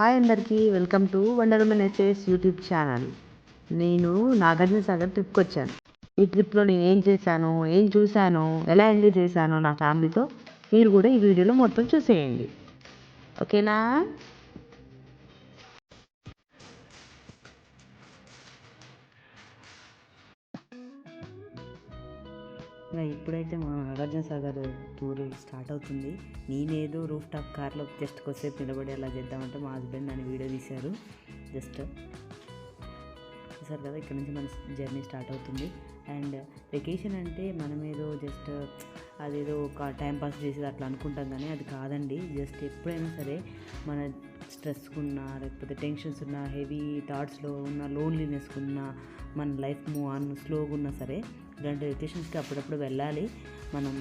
Hi అందరికీ, welcome to Wonder Woman SAS YouTube channel. నేను నాగార్జున సాగర్ ట్రిప్కి వచ్చాను. ఈ ట్రిప్లో నేను ఏం చేశాను, ఏం చూశాను, ఎలా ఎంజాయ్ చేశాను నా ఫ్యామిలీతో, మీరు కూడా ఈ వీడియోలో మొత్తం చూసేయండి. ఓకేనా? ఇప్పుడైతే మా నాగార్జున సాగర్ టూర్ స్టార్ట్ అవుతుంది. నేనేదో రూఫ్ టాప్ కార్లో జస్ట్ కొద్దిసేపు నిలబడి అలా చేద్దామంటే మా హస్బెండ్ దాన్ని వీడియో తీశారు. జస్ట్ చూసారు కదా, ఇక్కడ నుంచి మన జర్నీ స్టార్ట్ అవుతుంది. అండ్ వెకేషన్ అంటే మనం ఏదో జస్ట్ అదేదో ఒక టైంపాస్ చేసేది అట్లా అనుకుంటాం, కానీ అది కాదండి. జస్ట్ ఎప్పుడైనా సరే మన స్ట్రెస్గా ఉన్నా, లేకపోతే టెన్షన్స్ ఉన్నా, హెవీ థాట్స్లో ఉన్న, లోన్లీనెస్గా ఉన్నా, మన లైఫ్ మూవ్ ఆన్ స్లోగా ఉన్నా సరే ఇలాంటి వెకేషన్స్కి అప్పుడప్పుడు వెళ్ళాలి. మనం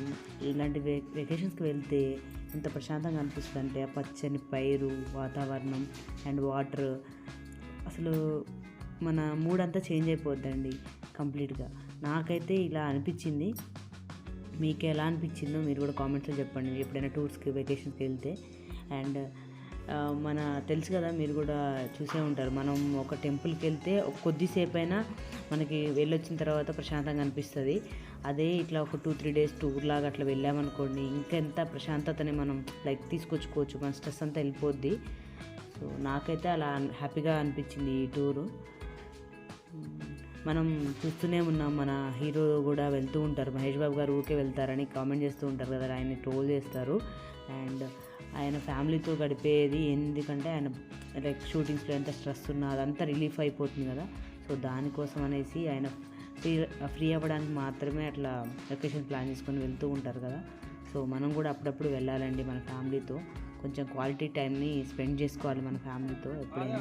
ఇలాంటి వెకేషన్స్కి వెళ్తే ఎంత ప్రశాంతంగా అనిపిస్తుంది అంటే ఆ పచ్చని పైరు, వాతావరణం అండ్ వాటర్, అసలు మన మూడ్ అంతా చేంజ్ అయిపోద్దండి కంప్లీట్గా. నాకైతే ఇలా అనిపించింది. మీకు ఎలా అనిపించిందో మీరు కూడా కామెంట్స్లో చెప్పండి, ఎప్పుడైనా టూర్స్కి వెకేషన్స్కి వెళ్తే. అండ్ మన తెలుసు కదా, మీరు కూడా చూసే ఉంటారు, మనం ఒక టెంపుల్కి వెళ్తే కొద్దిసేపు అయినా మనకి వెళ్ళొచ్చిన తర్వాత ప్రశాంతంగా అనిపిస్తుంది. అదే ఇట్లా ఒక 2-3 డేస్ టూర్ లాగా అట్లా వెళ్ళామనుకోండి, ఇంకెంత ప్రశాంతతని మనం తీసుకొచ్చుకోవచ్చు, మన స్ట్రెస్ అంతా వెళ్ళిపోద్ది. సో నాకైతే అలా హ్యాపీగా అనిపించింది ఈ టూరు. మనం చూస్తూనే ఉన్నాం, మన హీరో కూడా వెళ్తూ ఉంటారు, మహేష్ బాబు గారు ఊరికే వెళ్తారని కామెంట్ చేస్తూ ఉంటారు కదా, ఆయన్ని ట్రోల్ చేస్తారు. అండ్ ఆయన ఫ్యామిలీతో గడిపేది, ఎందుకంటే ఆయన లైక్ షూటింగ్స్లో ఎంత స్ట్రెస్ ఉన్నా అదంతా రిలీఫ్ అయిపోతుంది కదా. సో దానికోసం అనేసి ఆయన ఫ్రీ అవ్వడానికి మాత్రమే అట్లా వెకేషన్ ప్లాన్ చేసుకొని వెళ్తూ ఉంటారు కదా. సో మనం కూడా అప్పుడప్పుడు వెళ్ళాలండి మన ఫ్యామిలీతో, కొంచెం క్వాలిటీ టైంని స్పెండ్ చేసుకోవాలి మన ఫ్యామిలీతో ఎప్పుడైనా.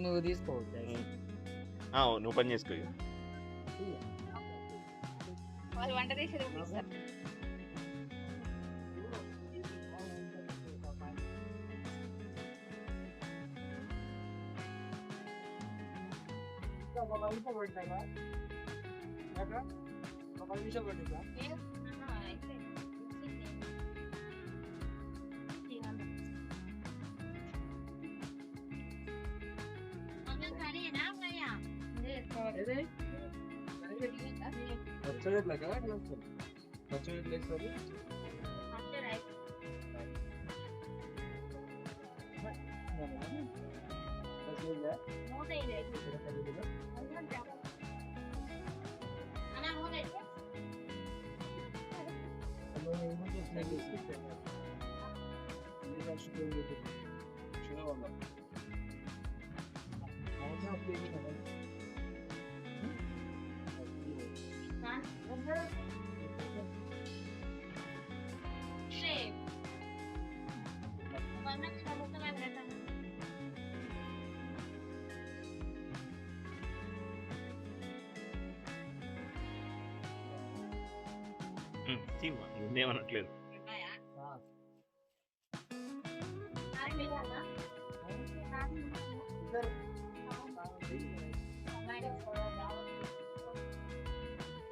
నువ్వు తీసుకోవచ్చు, నువ్వు పని చేసుకో. వాళ్ళు వంట చేసేది ఏమనట్లేదు.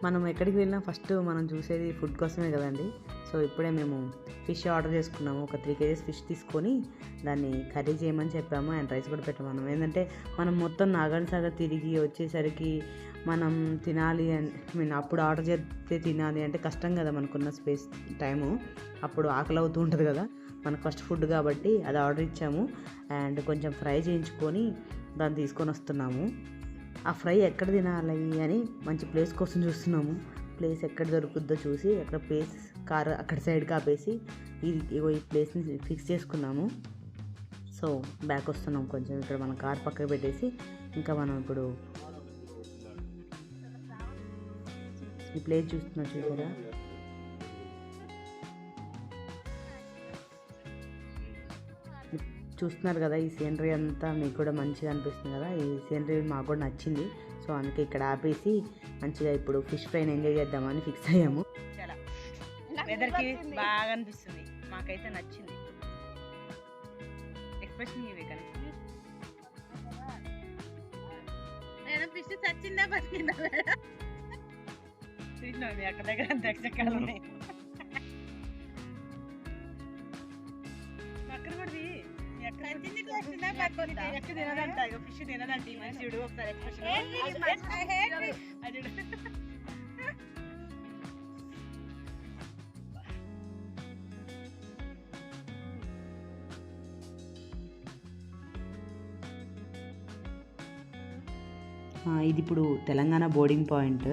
మనం ఎక్కడికి వెళ్ళినా ఫస్ట్ మనం చూసేది ఫుడ్ కోసమే కదండి. సో ఇప్పుడే మేము ఫిష్ ఆర్డర్ చేసుకున్నాము. ఒక 3 kgs ఫిష్ తీసుకొని దాన్ని కర్రీ చేయమని చెప్పాము, అండ్ రైస్ కూడా పెట్టమన్నాం. ఏంటంటే మనం మొత్తం నాగార్జున సాగర్ తిరిగి వచ్చేసరికి మనం తినాలి అని అప్పుడు ఆర్డర్ చేస్తే తినాలి అంటే కష్టం కదా, మనకున్న స్పేస్ టైము, అప్పుడు ఆకలి అవుతూ ఉంటుంది కదా. మనకు ఫస్ట్ ఫుడ్ కాబట్టి అది ఆర్డర్ ఇచ్చాము. అండ్ కొంచెం ఫ్రై చేయించుకొని దాన్ని తీసుకొని వస్తున్నాము. ఆ ఫ్రై ఎక్కడ తినాలి అని మంచి ప్లేస్ కోసం చూస్తున్నాము. ప్లేస్ ఎక్కడ దొరుకుద్దో చూసి అక్కడ ప్లేస్ కార్ అక్కడ సైడ్కి ఆపేసి ఈ ప్లేస్ని ఫిక్స్ చేసుకున్నాము. సో బ్యాక్ వస్తున్నాం కొంచెం, ఇక్కడ మన కార్ పక్కకు పెట్టేసి ఇంకా మనం ఇప్పుడు ఈ ప్లేస్ చూస్తున్నాం. చూసారా, చూస్తున్నారు కదా, ఈ సీనరీ అంతా మీకు కూడా మంచిగా అనిపిస్తుంది కదా. ఈ సీనరీ మాకు కూడా నచ్చింది. సో అందుకే ఇక్కడ ఆపేసి మంచిగా ఇప్పుడు ఫిష్ ఫ్రైని ఎంజాయ్ చేద్దామని ఫిక్స్ అయ్యాము. చాలా వెదర్కి బాగా అనిపిస్తుంది, మాకైతే నచ్చింది. ఎక్స్ప్రెషన్ ఇవే కానీ ఫిష్ చచ్చిందా బతికిందా? చూసినావు మీ అక్క దగ్గర దక్షకాలు ఉన్నాయి. అక్కడ కూడా మీ అక్క ఎక్క తినదంట, ఇక ఫిష్ తినదంట ఈ మనిషి. చూడు ఒకసారి ఎక్స్ప్రెషన్. ఇది ఇప్పుడు తెలంగాణ బోర్డింగ్ పాయింట్.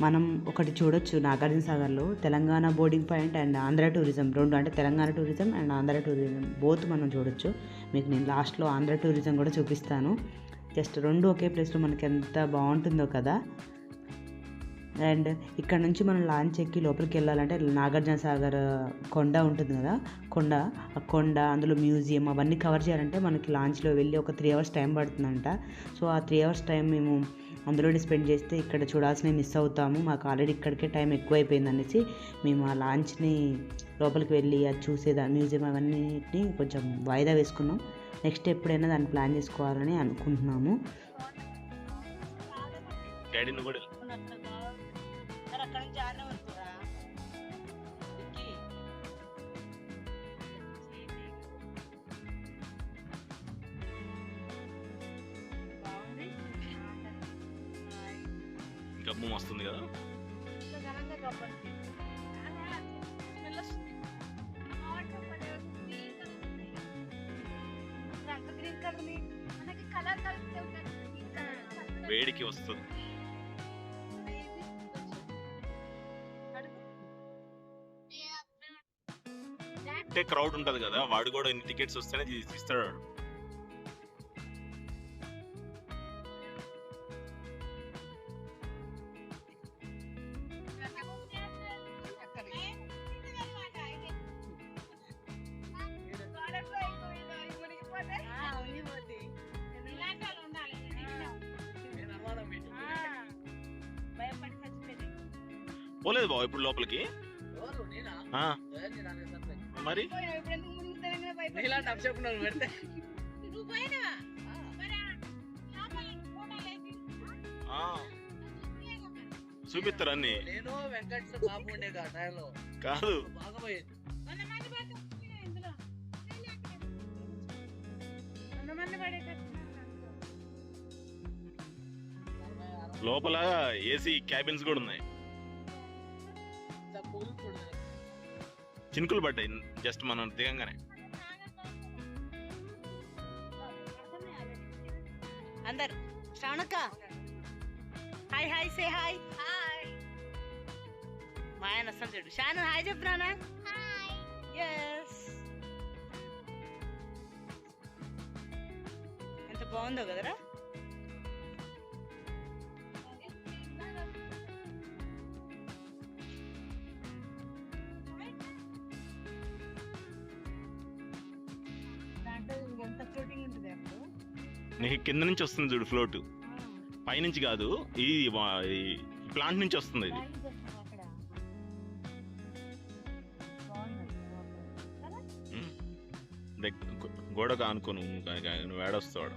మనం ఒకటి చూడొచ్చు నాగార్జున సాగర్లో, Telangana boarding point and Andhra tourism రెండు, అంటే Telangana tourism and Andhra tourism both మనం చూడొచ్చు. మీకు నేను లాస్ట్లో ఆంధ్ర టూరిజం కూడా చూపిస్తాను. జస్ట్ రెండు ఒకే ప్లేస్లో మనకి ఎంత బాగుంటుందో కదా. అండ్ ఇక్కడ నుంచి మనం లాంచ్ ఎక్కి లోపలికి వెళ్ళాలంటే నాగార్జున సాగర్ కొండ ఉంటుంది కదా, ఆ కొండ అందులో మ్యూజియం అవన్నీ కవర్ చేయాలంటే మనకి లాంచ్లో వెళ్ళి ఒక 3 hours టైం పడుతుందంట. సో ఆ 3 hours టైం మేము అందులోనే స్పెండ్ చేస్తే ఇక్కడ చూడాల్సినవి మిస్ అవుతాము, మాకు ఆల్రెడీ ఇక్కడికే టైం ఎక్కువైపోయింది అనేసి మేము ఆ లాంచ్ని లోపలికి వెళ్ళి అది మ్యూజియం అవన్నిటిని కొంచెం వాయిదా వేసుకున్నాం. నెక్స్ట్ ఎప్పుడైనా దాన్ని ప్లాన్ చేసుకోవాలని అనుకుంటున్నాము. అక్కడ నుంచి ఆనే వస్తుందా బాగుంది. గబ్బు వస్తుంది కదా. వేడికి వస్తుంది అంటే క్రౌడ్ ఉంటది కదా, వాడు కూడా ఎన్ని టికెట్స్ వస్తేనే ఇస్తాడు. పోలేదు బాబు ఇప్పుడు లోపలికి. మరి చూపిస్తారు అన్ని కాదు. లోపల ఏసీ క్యాబిన్స్ కూడా ఉన్నాయి. చినుకులు పడ్డాయి జస్ట్ మనం దిగంగానే. అందరు శ్రావణక్క హాయ్ హాయ్ సే హాయ్. మా ఆయన వస్తాను చూడు. షాను హాయ్ చెప్పురానా. ఎంత బాగుందో కదరా. నీకు కింద నుంచి వస్తుంది చూడు ఫ్లోట్, పైనుంచి కాదు, ఈ ప్లాంట్ నుంచి వస్తుంది. ఇది గోడకు ఆనుకో, నువ్వు ఏడొస్తాడు.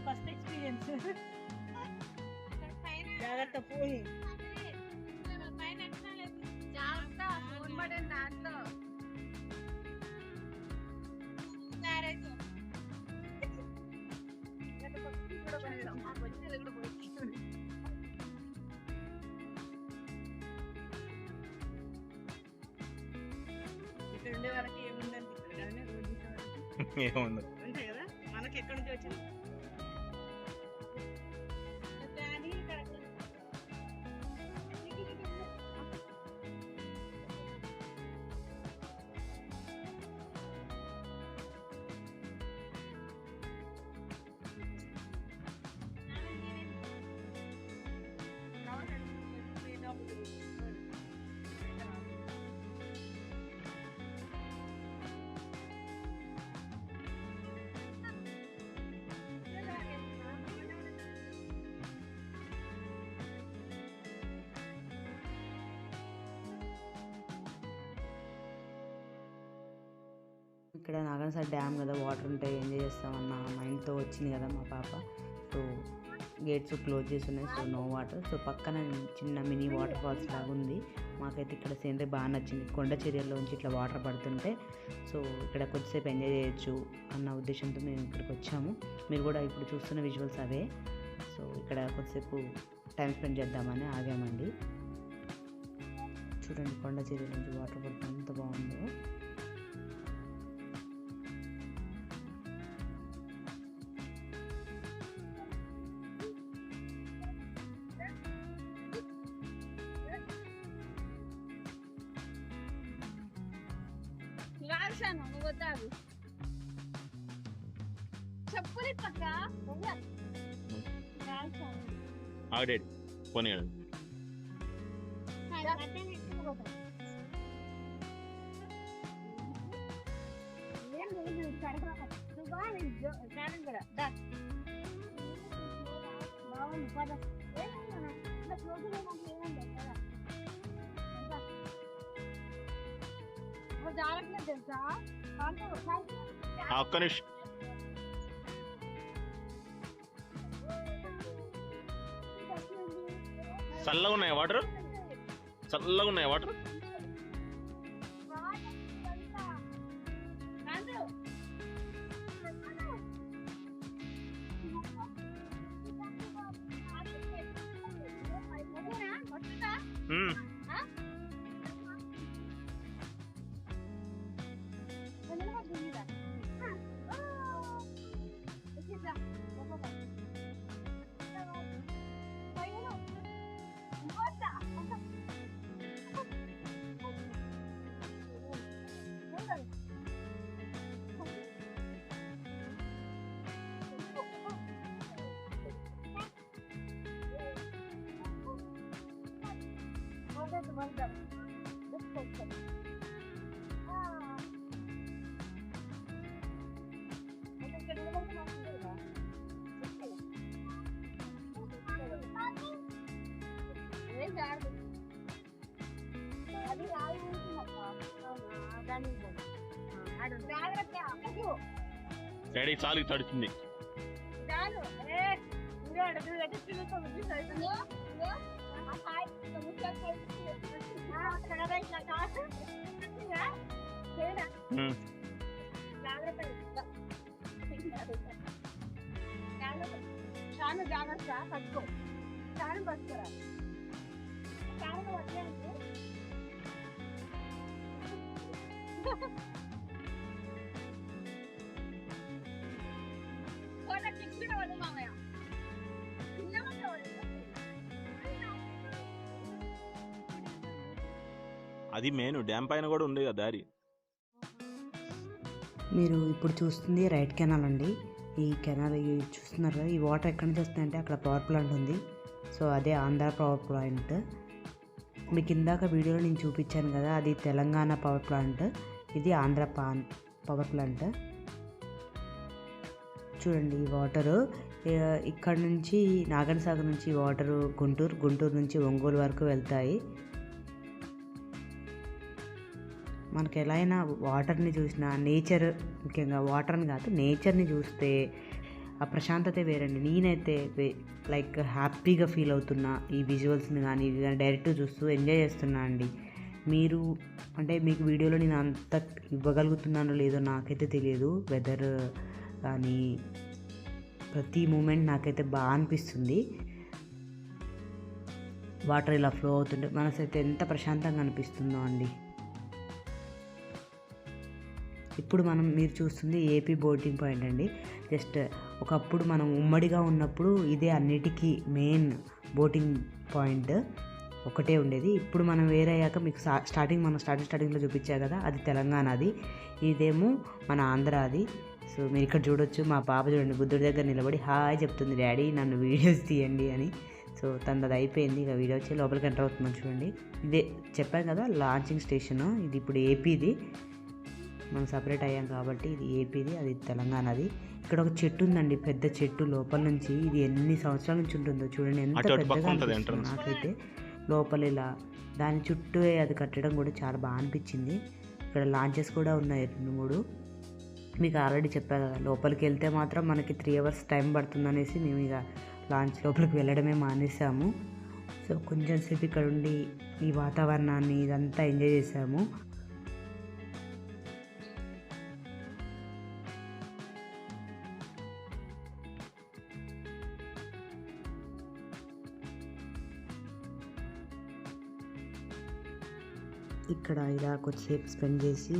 First experience. జాగ్రత్త పోయి ఇక్కడ ఉండే వాళ్ళకి ఏముందనిపిస్తుంది కానీ ఏముంది అంతే కదా. మనకి ఎక్కడి నుంచి వచ్చింది ఇక్కడ నాగన్సార్ డ్యామ్ కదా, వాటర్ ఉంటే ఎంజాయ్ చేస్తామన్న మైండ్తో వచ్చింది కదా మా పాప. సో గేట్స్ క్లోజ్ చేసి ఉన్నాయి, సో నో వాటర్. సో పక్కన చిన్న మినీ వాటర్ ఫాల్స్ లాగా ఉంది. మాకైతే ఇక్కడ సీనరీ బాగా నచ్చింది, కొండ చర్యల్లోంచి ఇట్లా వాటర్ పడుతుంటే. సో ఇక్కడ కొద్దిసేపు ఎంజాయ్ చేయొచ్చు అన్న ఉద్దేశంతో మేము ఇక్కడికి వచ్చాము. మీరు కూడా ఇప్పుడు చూస్తున్న విజువల్స్ అవే. సో ఇక్కడ కొద్దిసేపు టైం స్పెండ్ చేద్దామని ఆగామండి. చూడండి కొండ చర్యల నుంచి వాటర్ పడుతుంది, ఎంత బాగుందో. నువ్వు వద్దాదు చెప్పులు పక్క ఆడేడు పోనీ జాగ్రత్తగా తెలుసా ఒక్క నిమిషం. చల్లగా ఉన్నాయా వాటర్? చల్లగా ఉన్నాయా వాటర్? డాడీ చాలు తడుతుంది. చాలా జాగ్రత్త పట్టుకో, చాలా పట్టుకోరా, చాలా పట్టలేదు. అది మెయిన్ డ్యామ్ పైన కూడా ఉంది కదా దారి. మీరు ఇప్పుడు చూస్తుంది రైట్ కెనాల్ అండి. ఈ కెనాల్ చూస్తున్నారు కదా, ఈ వాటర్ ఎక్కడి నుంచి వస్తుందంటే అక్కడ పవర్ ప్లాంట్ ఉంది. సో అదే ఆంధ్ర పవర్ ప్లాంట్. మీకు ఇందాక వీడియోలో నేను చూపించాను కదా, అది తెలంగాణ పవర్ ప్లాంట్, ఇది ఆంధ్ర పవర్ ప్లాంట్. చూడండి ఈ వాటరు ఇక్కడ నుంచి నాగన్సాగర్ నుంచి వాటరు గుంటూరు నుంచి ఒంగోలు వరకు వెళ్తాయి. మనకి ఎలా అయినా వాటర్ని చూసినా, నేచర్ ముఖ్యంగా వాటర్ని కాదు నేచర్ని చూస్తే ఆ ప్రశాంతత వేరండి. నేనైతే లైక్ హ్యాపీగా ఫీల్ అవుతున్నా ఈ విజువల్స్ని కానీ ఇవి కానీ డైరెక్ట్గా చూస్తూ ఎంజాయ్ చేస్తున్నా అండి. మీరు అంటే మీకు వీడియోలో నేను అంత ఇవ్వగలుగుతున్నానో లేదో నాకైతే తెలియదు. వెదర్ కానీ ప్రతి మూమెంట్ నాకైతే బాగా అనిపిస్తుంది. వాటర్ ఇలా ఫ్లో అవుతుంటే మనసైతే ఎంత ప్రశాంతంగా అనిపిస్తుందో అండి. ఇప్పుడు మీరు చూస్తుంది ఏపీ బోటింగ్ పాయింట్ అండి. జస్ట్ ఒకప్పుడు మనం ఉమ్మడిగా ఉన్నప్పుడు ఇదే అన్నిటికీ మెయిన్ బోటింగ్ పాయింట్ ఒకటే ఉండేది. ఇప్పుడు మనం వేరే అయ్యాక మీకు స్టార్టింగ్లో చూపించా కదా, అది తెలంగాణది, ఇదేమో మన ఆంధ్రాది. సో మీరు ఇక్కడ చూడొచ్చు, మా పాప చూడండి బుద్ధుడి దగ్గర నిలబడి హాయ్ చెప్తుంది, డాడీ నన్ను వీడియోస్ తీయండి అని. సో తనది అయిపోయింది, ఇక వీడియో వచ్చి లోపలికి ఎంటర్ అవుతున్నాం. చూడండి ఇదే చెప్పాను కదా లాంచింగ్ స్టేషన్, ఇది ఇప్పుడు ఏపీది. మనం సపరేట్ అయ్యాం కాబట్టి ఇది ఏపీది, అది తెలంగాణది. ఇక్కడ ఒక చెట్టు ఉందండి, పెద్ద చెట్టు. లోపల నుంచి ఇది ఎన్ని సంవత్సరాల నుంచి ఉంటుందో చూడండి, ఎంత పెద్దగా అనిపిస్తుంది నాకైతే. లోపల ఇలా దాని చుట్టూ అది కట్టడం కూడా చాలా బాగా అనిపించింది. ఇక్కడ లాంచెస్ కూడా ఉన్నాయి 2-3. మీకు ఆల్రెడీ చెప్పాను కదా, లోపలికి వెళ్తే మాత్రం మనకి 3 hours టైం పడుతుందనేసి మేము ఇక లాంచ్ లోపలికి వెళ్ళడమే మానేసాము. సో కొంచెం సేపు ఇక్కడ ఉండి ఈ వాతావరణాన్ని ఇదంతా ఎంజాయ్ చేసాము. ఇక్కడ ఇలా కొద్దిసేపు స్పెండ్ చేసి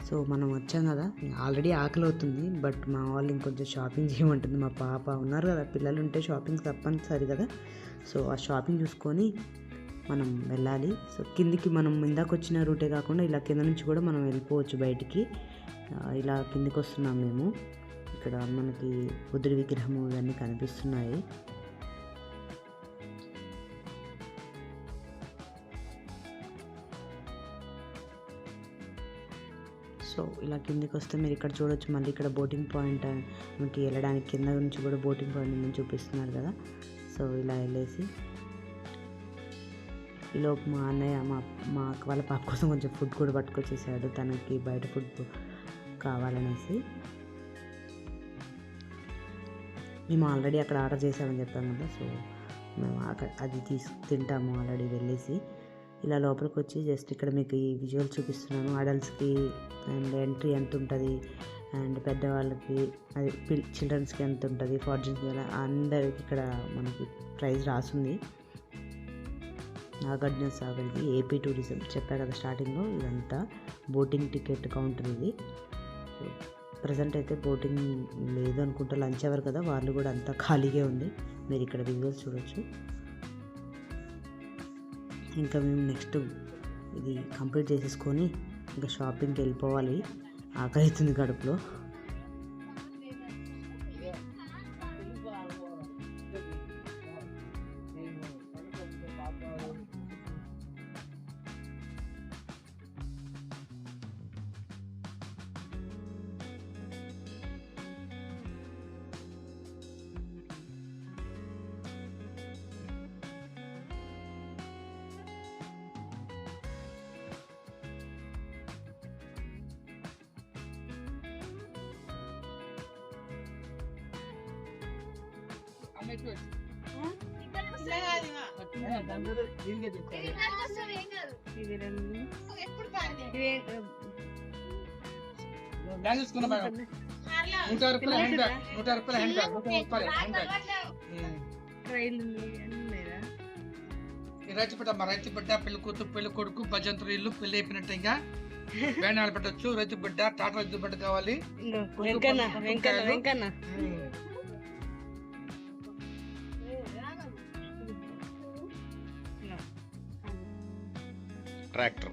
సో మనం వచ్చాం కదా, ఆల్రెడీ ఆకలి అవుతుంది. బట్ మా వాళ్ళు ఇంకొంచెం షాపింగ్ చేయమంటుంది. మా పాప ఉన్నారు కదా, పిల్లలు ఉంటే షాపింగ్ తప్పనిసరి కదా. సో ఆ షాపింగ్ చూసుకొని మనం వెళ్ళాలి. సో కిందికి మనం ఇందాక వచ్చిన రూటే కాకుండా ఇలా కింద నుంచి కూడా మనం వెళ్ళిపోవచ్చు బయటికి. ఇలా కిందికి వస్తున్నాం మేము. ఇక్కడ మనకి బుద్ధుడి విగ్రహము ఇవన్నీ కనిపిస్తున్నాయి. సో ఇలా కిందికి వస్తే మీరు ఇక్కడ చూడొచ్చు. మళ్ళీ ఇక్కడ బోటింగ్ పాయింట్ మనకి వెళ్ళడానికి కింద నుంచి కూడా బోటింగ్ పాయింట్ నుంచి చూపిస్తున్నారు కదా. సో ఇలా వెళ్ళేసి ఈలోపు మా అన్నయ్య మా వాళ్ళ పాప కోసం కొంచెం ఫుడ్ కూడా పట్టుకొచ్చేసాడు. తనకి బయట ఫుడ్ కావాలనేసి మేము ఆల్రెడీ అక్కడ ఆర్డర్ చేసామని చెప్పాము కదా. సో మేము అక్కడ అది తింటాము ఆల్రెడీ వెళ్ళేసి. ఇలా లోపలికి వచ్చి జస్ట్ ఇక్కడ మీకు ఈ విజువల్ చూపిస్తున్నాను. అడల్ట్స్కి అండ్ ఎంట్రీ ఎంత ఉంటుంది, అండ్ పెద్దవాళ్ళకి అది చిల్డ్రన్స్కి ఎంత ఉంటుంది, ఫార్జన్స్కి అలా అందరికి ఇక్కడ మనకి ప్రైస్ రాసింది. నాగార్జున సాగర్ది ఏపీ టూరిజం చెప్పా కదా స్టార్టింగ్లో. ఇదంతా బోటింగ్ టికెట్ కౌంటర్ ఇది. సో ప్రజెంట్ అయితే బోటింగ్ లేదు అనుకుంటా, లంచ్ అవర్ కదా, వాళ్ళు కూడా అంతా ఖాళీగా ఉంది. మీరు ఇక్కడ విజువల్స్ చూడొచ్చు. ఇంకా మేము నెక్స్ట్ ఇది కంప్లీట్ చేసేసుకొని ఇంకా షాపింగ్కి వెళ్ళిపోవాలి. ఆకలి అవుతుంది కడుపులో. రైతు బిడ్డ పెళ్లి కూతురు పెళ్లి కొడుకు భజంతులు ఇల్లు పెళ్లి అయిపోయినట్టు ఇంకా వేణాలు పెట్టచ్చు. రైతు బిడ్డ టాటా రైతు బిడ్డ కావాలి. ట్రాక్టర్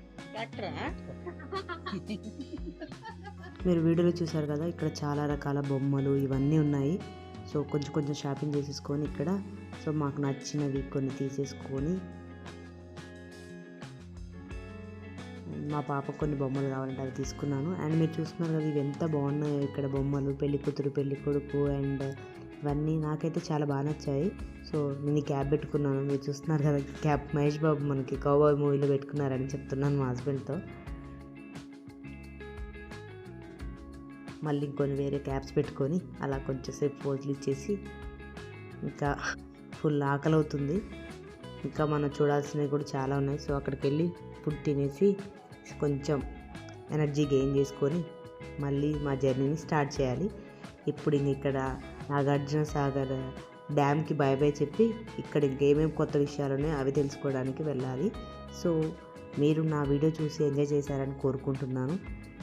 మీరు వీడియోలో చూసారు కదా, ఇక్కడ చాలా రకాల బొమ్మలు ఇవన్నీ ఉన్నాయి. సో కొంచెం షాపింగ్ చేసేసుకొని ఇక్కడ సో మాకు నచ్చినవి కొన్ని తీసేసుకొని, మా పాపకు కొన్ని బొమ్మలు కావాలంటే అవి తీసుకున్నాను. అండ్ మీరు చూస్తున్నారు కదా, ఇవి ఎంత బాగున్నాయో ఇక్కడ బొమ్మలు, పెళ్లి కూతురు పెళ్లి కొడుకు అండ్ ఇవన్నీ నాకైతే చాలా బాగా నచ్చాయి. సో నేను ఈ క్యాప్ పెట్టుకున్నాను. మీరు చూస్తున్నారు కదా క్యాప్, మహేష్ బాబు మనకి కౌబాయ్ మూవీలో పెట్టుకున్నారని చెప్తున్నాను మా హస్బెండ్తో. మళ్ళీ ఇంకొన్ని వేరే క్యాప్స్ పెట్టుకొని అలా కొంచెంసేపు పోజులు ఇచ్చేసి ఇంకా ఫుల్ ఆకలి అవుతుంది. ఇంకా మనం చూడాల్సినవి కూడా చాలా ఉన్నాయి. సో అక్కడికి వెళ్ళి ఫుడ్ తినేసి కొంచెం ఎనర్జీ గెయిన్ చేసుకొని మళ్ళీ మా జర్నీని స్టార్ట్ చేయాలి. ఇప్పుడు ఇక్కడ నాగార్జున సాగర్ డ్యామ్కి బై బై చెప్పి ఇక్కడ ఇంకేమేమి కొత్త విషయాలు ఉన్నాయో అవి తెలుసుకోవడానికి వెళ్ళాలి. సో మీరు నా వీడియో చూసి ఎంజాయ్ చేశారని కోరుకుంటున్నాను.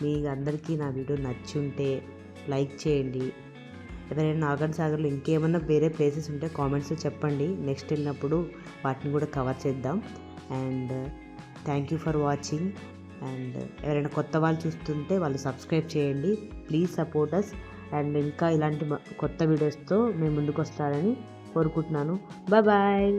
మీ అందరికీ నా వీడియో నచ్చి ఉంటే లైక్ చేయండి. ఎవరైనా నాగార్జున సాగర్లో ఇంకేమన్నా వేరే ప్లేసెస్ ఉంటే కామెంట్స్లో చెప్పండి. నెక్స్ట్ వెళ్ళినప్పుడు వాటిని కూడా కవర్ చేద్దాం. And thank you for watching. And ఎవరైనా కొత్త వాళ్ళు చూస్తుంటే వాళ్ళు సబ్స్క్రైబ్ చేయండి. Please support us. అండ్ ఇంకా ఇలాంటి కొత్త వీడియోస్తో మేము ముందుకు వస్తారని కోరుకుంటున్నాను. బాయ్.